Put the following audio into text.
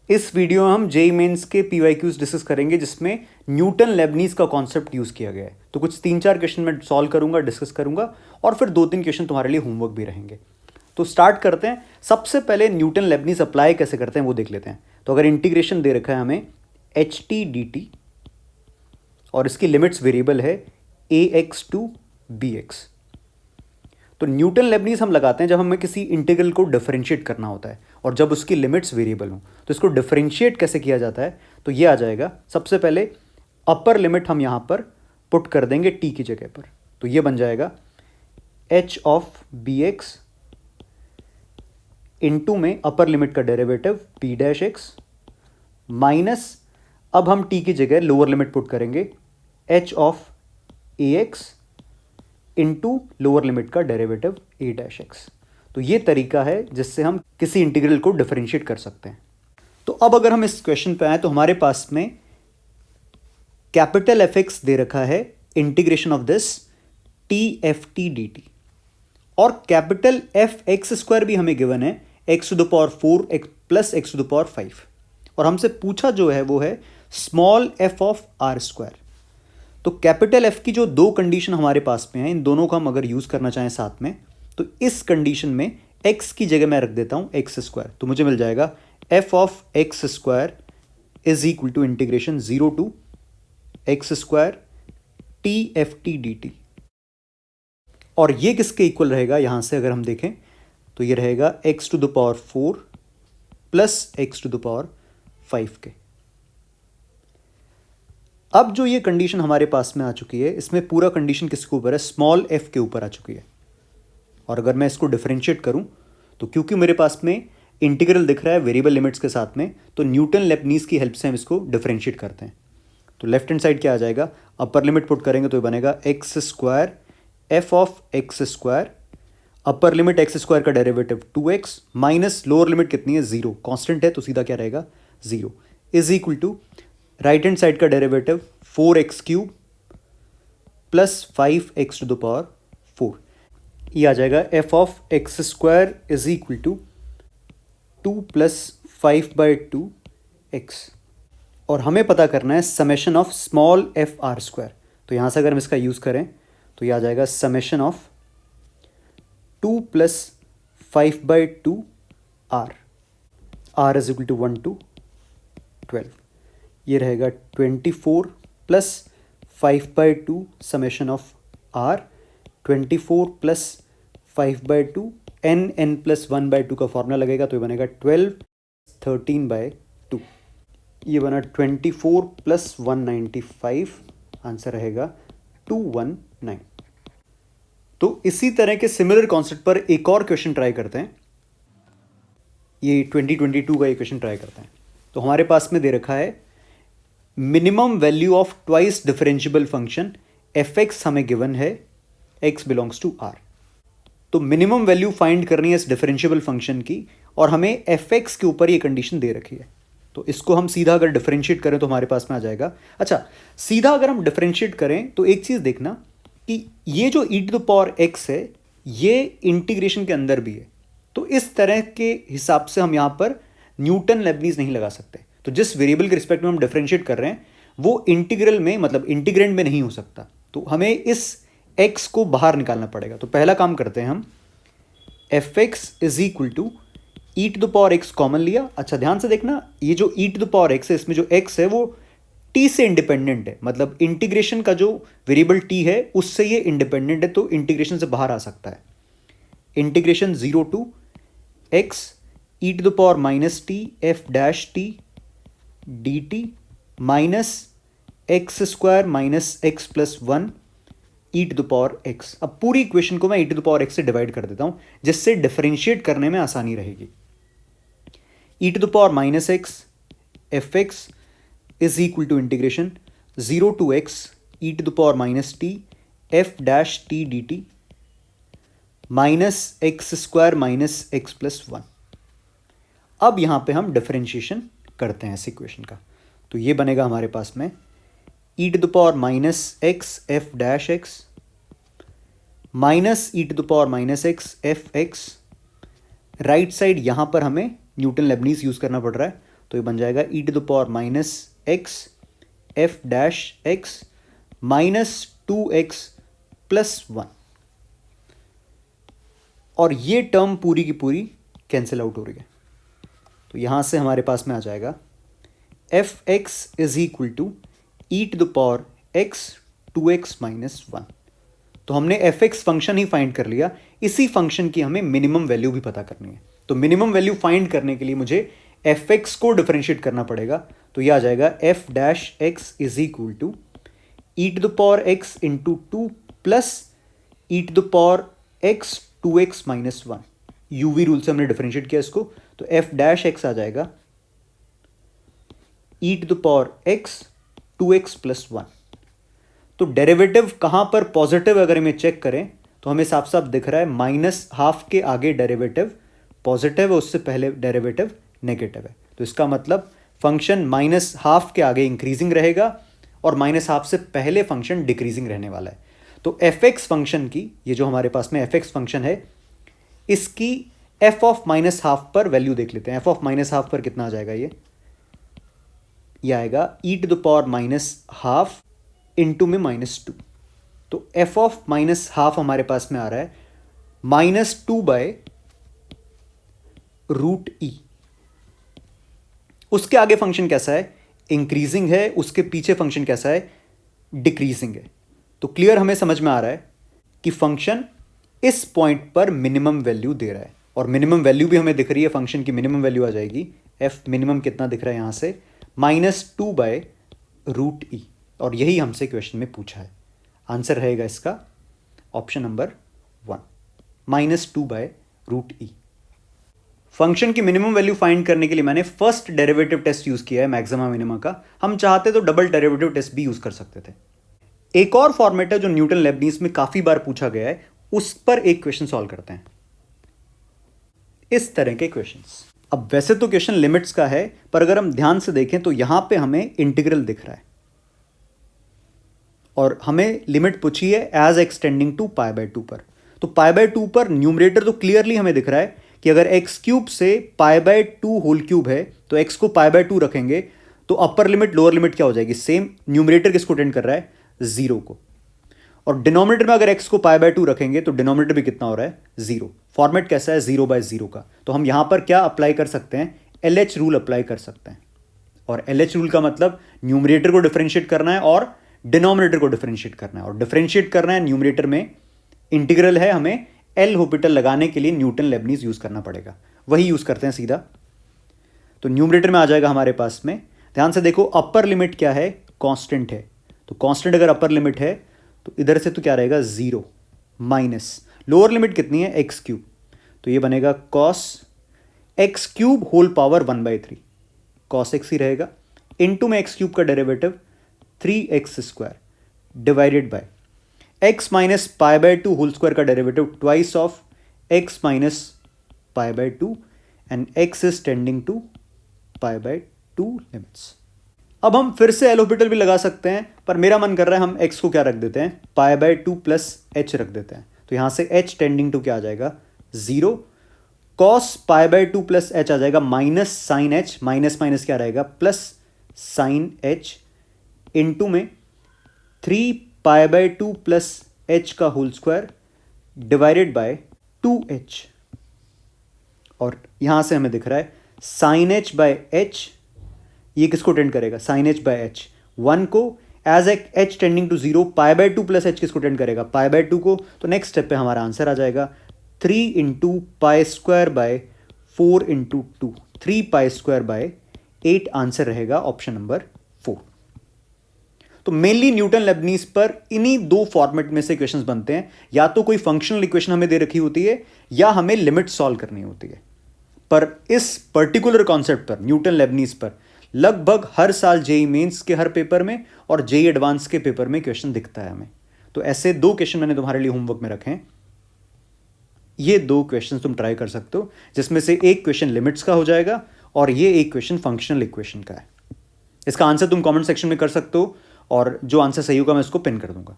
इस वीडियो में हम जेईई मेंस के पीवाईक्यूज डिस्कस करेंगे जिसमें न्यूटन लेबनीज का कॉन्सेप्ट यूज़ किया गया है। तो कुछ 3-4 क्वेश्चन मैं सॉल्व करूंगा, डिस्कस करूंगा और फिर 2-3 क्वेश्चन तुम्हारे लिए होमवर्क भी रहेंगे। तो स्टार्ट करते हैं। सबसे पहले न्यूटन लेबनीज अप्लाई कैसे करते हैं वो देख लेते हैं। तो अगर इंटीग्रेशन दे रखा है हमें एच टी डी टी और इसकी लिमिट्स वेरिएबल है ए एक्स टू बी एक्स। तो न्यूटन लेबनीज हम लगाते हैं जब हमें किसी इंटीग्रल को डिफरेंशिएट करना होता है और जब उसकी लिमिट्स वेरिएबल हों। तो इसको डिफरेंशिएट कैसे किया जाता है, तो ये आ जाएगा। सबसे पहले अपर लिमिट हम यहाँ पर पुट कर देंगे टी की जगह पर, तो ये बन जाएगा h of b x into में अपर लिमिट का derivative p dash x minus, अब हम टी की जगह लोअर लिमिट पुट करेंगे h of a x into lower limit का डेरिवेटिव ए डैश एक्स। तो ये तरीका है जिससे हम किसी इंटीग्रल को डिफरेंशिएट कर सकते हैं। तो अब अगर हम इस क्वेश्चन पे आए तो हमारे पास में कैपिटल एफ एक्स दे रखा है integration of this t f t d t और कैपिटल एफ एक्स स्क्वायर भी हमें गिवन है x to the power 4 plus x to the power 5 और हमसे पूछा जो है वो है small f of r square. तो कैपिटल एफ की जो दो कंडीशन हमारे पास में है, इन दोनों को हम अगर यूज करना चाहें साथ में, तो इस कंडीशन में एक्स की जगह मैं रख देता हूं एक्स स्क्वायर, तो मुझे मिल जाएगा f of x square is equal to integration 0 to x square t f t d t. और ये किसके इक्वल रहेगा, यहां से अगर हम देखें तो ये रहेगा x to the power 4 plus x to the power 5 के। अब जो ये कंडीशन हमारे पास में आ चुकी है, इसमें पूरा कंडीशन किसके ऊपर है, स्मॉल एफ के ऊपर आ चुकी है। और अगर मैं इसको डिफरेंशिएट करूं तो क्योंकि मेरे पास में इंटीग्रल दिख रहा है वेरिएबल लिमिट्स के साथ में, तो न्यूटन लेबनीज की हेल्प से हम इसको डिफरेंशिएट करते हैं। तो लेफ्ट हैंड साइड क्या आ जाएगा, अपर लिमिट पुट करेंगे तो ये बनेगा x square f of x square, upper limit x square का derivative 2x minus lower limit कितनी है 0, कांस्टेंट है तो सीधा क्या रहेगा 0 is equal to right hand side का derivative 4x cube plus 5x to the power 4। ये आ जाएगा f of x square is equal to 2 plus 5/2 x और हमें पता करना है summation of small f r square. तो यहां से अगर हम इसका यूज करें तो ये आ जाएगा summation of 2 plus 5/2 r is equal to 1 to 12। ये रहेगा 24 plus 5/2 summation of r, 24 plus 5/2 n plus 1/2 का फॉर्मूला लगेगा तो ये बनेगा 12 13/2। ये बना 24 प्लस 195, आंसर रहेगा 219। तो इसी तरह के सिमिलर कॉन्सेप्ट पर एक और क्वेश्चन ट्राई करते हैं। ये 2022 का ये क्वेश्चन ट्राई करते हैं। तो हमारे पास में दे रखा है minimum value of twice differentiable function F x हमें गिवन है एक्स बिलोंग्स टू आर। तो मिनिमम वैल्यू फाइंड करनी है इस डिफरेंशिएबल फंक्शन की और हमें एफ एक्स के ऊपर ये कंडीशन दे रखी है। तो इसको हम सीधा अगर डिफरेंशिएट करें तो हमारे पास में आ जाएगा। अच्छा, सीधा अगर हम डिफरेंशिएट करें तो एक चीज देखना कि ये जो e to the power x है ये इंटीग्रेशन के अंदर भी है, तो इस तरह के हिसाब से हम यहां पर न्यूटन लेबनीज नहीं लगा सकते। तो जिस वेरिएबल के रिस्पेक्ट में हम डिफरेंशिएट कर रहे हैं वो इंटीग्रल में मतलब इंटीग्रेंड में नहीं हो सकता, तो हमें इस x को बाहर निकालना पड़ेगा। तो पहला काम करते हैं हम, f x is equal to e to the power x common लिया। अच्छा ध्यान से देखना, ये जो e to the power x है इसमें जो x है वो t से इंडिपेंडेंट है, मतलब इंटीग्रेशन का जो वेरिएबल t है उससे ये इंडिपेंडेंट है, तो इंटीग्रेशन से बाहर आ सकता है। Integration 0 to x e to the power minus t f dash t d t minus x square minus x plus 1 e to the power x. अब पूरी इक्वेशन को मैं e to the power x से divide कर देता हूं जिससे differentiate करने में आसानी रहेगी। E to the power minus x f x is equal to integration 0 to x e to the power minus t f dash t d t minus x square minus x plus 1। अब यहां पे हम differentiation करते हैं इस equation का, तो ये बनेगा हमारे पास में e to the power minus x f dash x minus e to the power minus x f x. Right side यहां पर हमें न्यूटन लेबनीज यूज करना पड़ रहा है, तो ये बन जाएगा e to the power minus x f dash x minus 2x plus 1, और ये टर्म पूरी की पूरी कैंसिल आउट हो रही है। तो यहां से हमारे पास में आ जाएगा f x is equal to e to the power x 2x minus 1। तो हमने एफ एक्स फंक्शन ही फाइंड कर लिया, इसी फंक्शन की हमें मिनिमम वैल्यू भी पता करनी है। तो मिनिमम वैल्यू फाइंड करने के लिए मुझे एफ एक्स को डिफरेंशिएट करना पड़ेगा। तो यह आ जाएगा f dash x is equal to e to the power x into 2 plus e to the power x 2x minus 1। UV rule से हमने डिफरेंशिएट किया इसको, तो एफ डैश एक्स आ जाएगा e to the power x 2x plus 1। तो derivative कहां पर पॉजिटिव, अगर हमें चेक करें तो हमें साफ साफ दिख रहा है माइनस हाफ के आगे डेरिवेटिव पॉजिटिव है, उससे पहले डेरिवेटिव नेगेटिव है। तो इसका मतलब फंक्शन माइनस हाफ के आगे इंक्रीजिंग रहेगा और माइनस हाफ से पहले फंक्शन डिक्रीजिंग रहने वाला है। तो एफ एक्स फंक्शन की, ये जो हमारे पास में एफ एक्स फंक्शन है, इसकी एफ ऑफ माइनस हाफ पर वैल्यू देख लेते हैं। एफ ऑफ माइनस हाफ पर कितना आ जाएगा, ये आएगा e to the power minus half into में -2। तो एफ ऑफ माइनस हाफ हमारे पास में आ रहा है -2 बाय रूट ई। उसके आगे फंक्शन कैसा है, इंक्रीजिंग है, उसके पीछे फंक्शन कैसा है, डिक्रीजिंग है। तो क्लियर हमें समझ में आ रहा है कि फंक्शन इस पॉइंट पर मिनिमम वैल्यू दे रहा है, और मिनिमम वैल्यू भी हमें दिख रही है। फंक्शन की मिनिमम वैल्यू आ जाएगी, एफ मिनिमम कितना दिख रहा है यहां से, -2 बाय रूट ई, और यही हमसे क्वेश्चन में पूछा है। आंसर रहेगा इसका option number 1, -2 by root e. Function की मिनिमम वैल्यू फाइंड करने के लिए मैंने फर्स्ट डेरिवेटिव टेस्ट यूज किया है मैक्सिमा मिनिमा का। हम चाहते तो डबल डेरिवेटिव टेस्ट भी यूज कर सकते थे। एक और फॉर्मेट है जो न्यूटन लेबनीज में काफी बार पूछा गया है, उस पर एक क्वेश्चन सॉल्व करते हैं। इस तरह के क्वेश्चंस। अब वैसे तो क्वेश्चन लिमिट्स का है, पर अगर हम ध्यान से देखें तो यहां पे हमें इंटीग्रल दिख रहा है और हमें लिमिट पूछी है एज एक्सटेंडिंग टू π/2 पर। तो π/2 पर न्यूमरेटर तो क्लियरली हमें दिख रहा है कि अगर x क्यूब से π/2 होल क्यूब है तो x को π/2 रखेंगे तो अपर लिमिट लोअर लिमिट क्या हो जाएगी, सेम। न्यूमरेटर किसको टेंड कर रहा है, 0 को। और डिनोमिनेटर में अगर x को π/2 रखेंगे तो डिनोमिनेटर भी कितना हो रहा है, 0। फॉर्मेट कैसा है, 0/0 का। तो हम यहां पर क्या अप्लाई कर सकते हैं, LH रूल अप्लाई कर सकते हैं। और LH रूल का मतलब न्यूमरेटर को डिफरेंशिएट करना है और डिनोमिनेटर को डिफरेंशिएट करना है। और डिफरेंशिएट करना है न्यूमरेटर में, इंटीग्रल है, हमें एल हॉपिटल लगाने के लिए न्यूटन लेबनीज यूज करना पड़ेगा, वही यूज करते हैं सीधा। तो न्यूमरेटर में आ जाएगा हमारे पास में, ध्यान से देखो अपर लिमिट क्या है, कांस्टेंट है। तो कांस्टेंट अगर अपर लिमिट है तो इधर से तो क्या रहेगा, 0 माइनस लोअर लिमिट कितनी है, एक्स क्यूब। तो ये बनेगा cos x cube whole power 1/3, cos x ही रहेगा, इनटू में एक्स क्यूब का derivative 3x² divided by x minus π/2 whole square का derivative twice of x minus π/2 and x is tending to π/2 limits. अब हम फिर से एल हॉपिटल भी लगा सकते हैं, पर मेरा मन कर रहा है हम x को क्या रख देते हैं, π/2 प्लस h रख देते हैं। तो यहां से h टेंडिंग टू क्या आ जाएगा, 0। कॉस π/2 प्लस h आ जाएगा minus sine h, minus minus क्या रहेगा, प्लस साइन h, इनटू में 3π/2 प्लस h का whole square divided by 2h। और यहां से हमें दिख रहा है साइन h बाय h, ये किसको टेंड करेगा, साइन h बाय h, 1 को as h tending to 0, π/2 plus h किसको टेंड करेगा, π/2 को। तो नेक्स्ट स्टेप पे हमारा आंसर आ जाएगा 3 × π² बाय 4 × 2, 3π² बाय 8। आंसर रहेगा ऑप्शन नंबर 4। तो मेनली न्यूटन लेबनीज पर इन्हीं दो फॉर्मेट में से क्वेश्चंस बनते हैं, या तो कोई फंक्शनल इक्वेशन हमें दे रखी होती है या हमें लिमिट सॉल्व करनी होती है। पर इस पर्टिकुलर कॉन्सेप्ट पर, न्यूटन लेबनीज पर, लगभग हर साल जेई मेंस के हर पेपर में और जेई एडवांस के पेपर में क्वेश्चन दिखता है हमें। तो ऐसे 2 क्वेश्चन मैंने तुम्हारे लिए होमवर्क में रखे हैं, ये 2 क्वेश्चन तुम ट्राई कर सकते हो, जिसमें से एक क्वेश्चन लिमिट्स का हो जाएगा और ये एक क्वेश्चन फंक्शनल इक्वेशन का है। इसका आंसर तुम कमेंट सेक्शन में कर सकते हो और जो आंसर सही होगा मैं उसको पिन कर दूंगा।